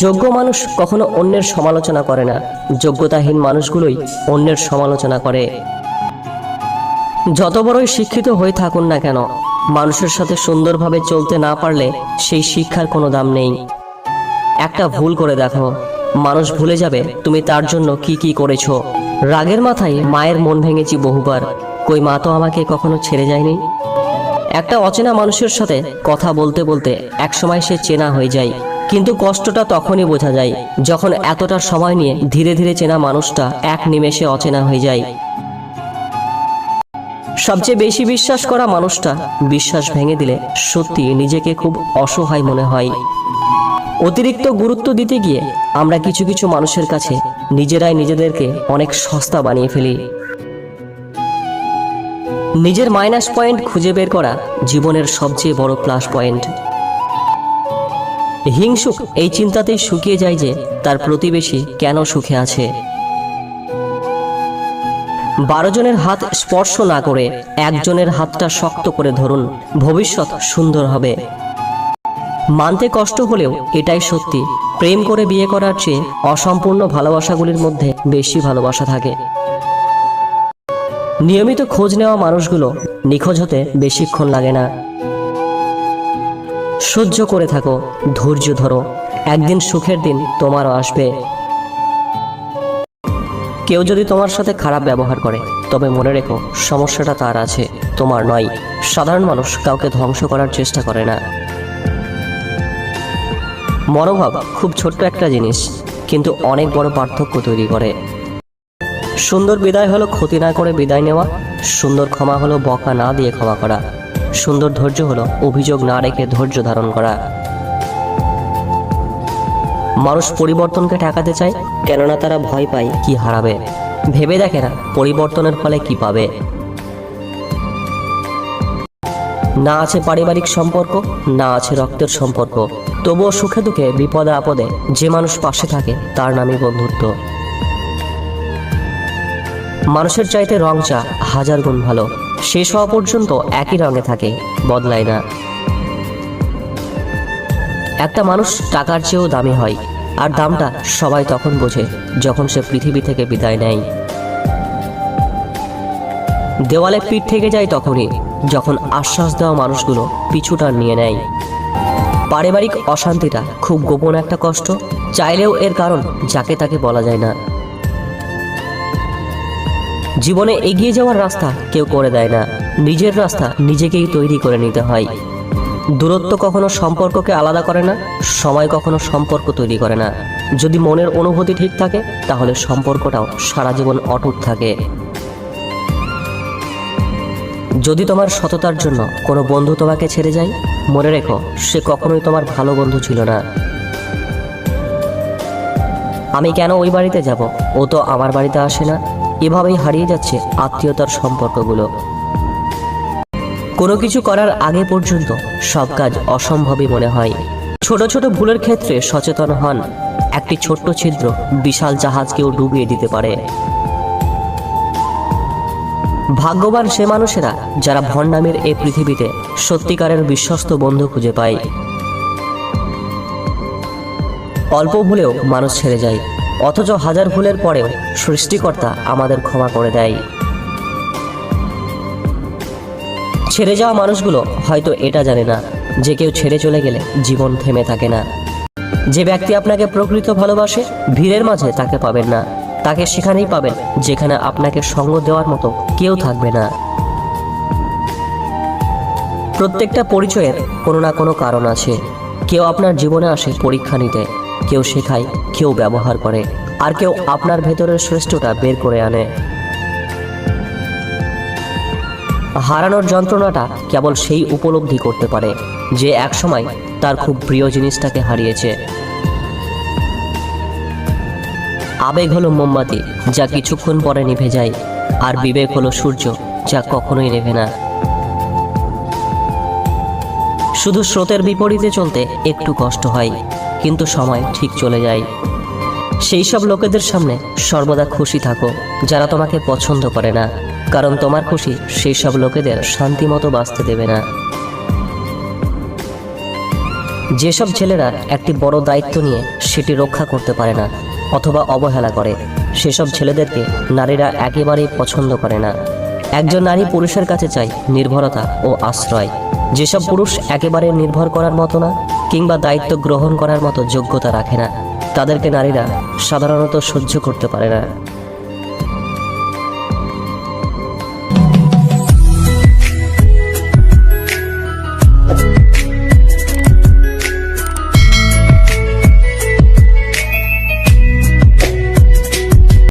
যোগ্য মানুষ কখনো অন্যের সমালোচনা করে না, যোগ্যতাহীন মানুষগুলোই অন্যের সমালোচনা করে। যত বড়ই শিক্ষিত হয়ে থাকুন না কেন, মানুষের সাথে সুন্দরভাবে চলতে না পারলে সেই শিক্ষার কোনো দাম নেই। একটা ভুল করে দেখো, মানুষ ভুলে যাবে তুমি তার জন্য কি কি করেছো। রাগের মাথায় মায়ের মন ভেঙেছি বহুবার, কই মা তো আমাকে কখনো ছেড়ে যায়নি। একটা অচেনা মানুষের সাথে কথা বলতে বলতে একসময় সে চেনা হয়ে যায়, কিন্তু কষ্টটা তখনই বোঝা যায় যখন এতটা সময় নিয়ে ধীরে ধীরে চেনা মানুষটা এক নিমেষে অচেনা হয়ে যায়। সবচেয়ে বেশি বিশ্বাস করা মানুষটা বিশ্বাস ভেঙে দিলে সত্যি নিজেকে খুব অসহায় মনে হয়। অতিরিক্ত গুরুত্ব দিতে গিয়ে আমরা কিছু কিছু মানুষের কাছে নিজেরাই নিজেদেরকে অনেক সস্তা বানিয়ে ফেলি। নিজের মাইনাস পয়েন্ট খুঁজে বের করা জীবনের সবচেয়ে বড় প্লাস পয়েন্ট। হিংসুক এই চিন্তাতেই শুকিয়ে যায় যে তার প্রতিবেশী কেন সুখে আছে। 12 জনের হাত স্পর্শ না করে একজনের হাতটা শক্ত করে ধরুন, ভবিষ্যৎ সুন্দর হবে। মানতে কষ্ট হলেও এটাই সত্যি, প্রেম করে বিয়ে করার চেয়ে অসম্পূর্ণ ভালোবাসাগুলির মধ্যে বেশি ভালোবাসা থাকে। নিয়মিত খোঁজ নেওয়া মানুষগুলো নিখোঁজ হতে বেশিক্ষণ লাগে না। সহ্য করে থাকো, ধৈর্য ধরো, একদিন সুখের দিন তোমারও আসবে। কেউ যদি তোমার সাথে খারাপ ব্যবহার করে তবে মনে রেখো সমস্যাটা তার আছে, তোমার নয়। সাধারণ মানুষ কাউকে ধ্বংস করার চেষ্টা করে না। মনোভাব খুব ছোট্ট একটা জিনিস, কিন্তু অনেক বড় পার্থক্য তৈরি করে। সুন্দর বিদায় হলো ক্ষতি না করে বিদায় নেওয়া, সুন্দর ক্ষমা হলো বকা না দিয়ে ক্ষমা করা, সুন্দর ধৈর্য হলো অভিযোগ না রেখে ধৈর্য ধারণ করা। মানুষ পরিবর্তনকে ঠেকাতে চায়, কেননা তারা ভয় পায় কি হারাবে, ভেবে দেখে না পরিবর্তনের ফলে কি পাবে। না আছে পারিবারিক সম্পর্ক, না আছে রক্তের সম্পর্ক, তবুও সুখে দুঃখে বিপদে আপদে যে মানুষ পাশে থাকে তার নামই বন্ধুত্ব। মানুষের চাইতে রং চা 1000 গুণ ভালো, শেষ হওয়া পর্যন্ত একই রঙে থাকে, বদলায় না। একটা মানুষ টাকার চেয়েও দামি হয়, আর দামটা সবাই তখন বোঝে যখন সে পৃথিবী থেকে বিদায় নেয়। দেওয়ালে পিঠ থেকে যায় তখনই যখন আশ্বাস দেওয়া মানুষগুলো পিছুটান নিয়ে নেয়। পারিবারিক অশান্তিটা খুব গোপন একটা কষ্ট, চাইলেও এর কারণ যাকে তাকে বলা যায় না। জীবনে এগিয়ে যাওয়ার রাস্তা কেউ করে দেয় না, নিজের রাস্তা নিজেকেই তৈরি করে নিতে হয়। দূরত্ব কখনো সম্পর্ককে আলাদা করে না, সময় কখনো সম্পর্ক তৈরি করে না। যদি মনের অনুভূতি ঠিক থাকে তাহলে সম্পর্কটাও সারা জীবন অটুট থাকে। যদি তোমার সততার জন্য কোনো বন্ধু তোমাকে ছেড়ে যায়, মনে রেখো সে কখনোই তোমার ভালো বন্ধু ছিল না। আমি কেন ওই বাড়িতে যাব, ও তো আমার বাড়িতে আসে না, এভাবেই হারিয়ে যাচ্ছে আত্মীয়তার সম্পর্কগুলো। কোনো কিছু করার আগে পর্যন্ত সব কাজ অসম্ভবই মনে হয়। ছোট ছোট ভুলের ক্ষেত্রে সচেতন হন, একটি ছোট্ট ছিদ্র বিশাল জাহাজকেও ডুবিয়ে দিতে পারে। ভাগ্যবান সে মানুষেরা যারা ভণ্ডামির এই পৃথিবীতে সত্যিকারের বিশ্বস্ত বন্ধু খুঁজে পায়। অল্প ভুলেও মানুষ ছেড়ে যায়, অথচ 1000 ভুলের পরেও সৃষ্টিকর্তা আমাদের ক্ষমা করে দেয়। ছেড়ে যাওয়া মানুষগুলো হয়তো এটা জানে না যে কেউ ছেড়ে চলে গেলে জীবন থেমে থাকে না। যে ব্যক্তি আপনাকে প্রকৃত ভালোবাসে, ভিড়ের মাঝে তাকে পাবেন না, তাকে সেখানেই পাবেন যেখানে আপনাকে সঙ্গ দেওয়ার মতো কেউ থাকবে না। প্রত্যেকটা পরিচয়ের কোনো না কোনো কারণ আছে। কেউ আপনার জীবনে আসে পরীক্ষা নিতে, কেউ শেখায়, কেউ ব্যবহার করে, আর কেউ আপনার ভেতরের শ্রেষ্ঠটা বের করে আনে। হারানোর যন্ত্রণাটা কেবল সেই উপলব্ধি করতে পারে যে একসময় তার খুব প্রিয় জিনিসটাকে হারিয়েছে। আবেগ হলো মোমবাতি যা কিছুক্ষণ পরে নিভে যায়, আর বিবেক হলো সূর্য যা কখনোই নেভে না। শুধু স্রোতের বিপরীতে চলতে একটু কষ্ট হয়, কিন্তু সময় ঠিক চলে যায়। সেই সব লোকেদের সামনে সর্বদা খুশি থাকো যারা তোমাকে পছন্দ করে না, কারণ তোমার খুশি সেই সব লোকেদের শান্তি মতো বাঁচতে দেবে না। যেসব ছেলেরা একটি বড় দায়িত্ব নিয়ে সেটি রক্ষা করতে পারে না অথবা অবহেলা করে, সেসব ছেলেদেরকে নারীরা একেবারেই পছন্দ করে না। একজন নারী পুরুষের কাছে চায় নির্ভরতা ও আশ্রয়। যেসব পুরুষ একেবারে নির্ভর করার মতো না কিংবা দায়িত্ব গ্রহণ করার মতো যোগ্যতা রাখে না, তাদেরকে নারীরা সাধারণত সহ্য করতে পারে না।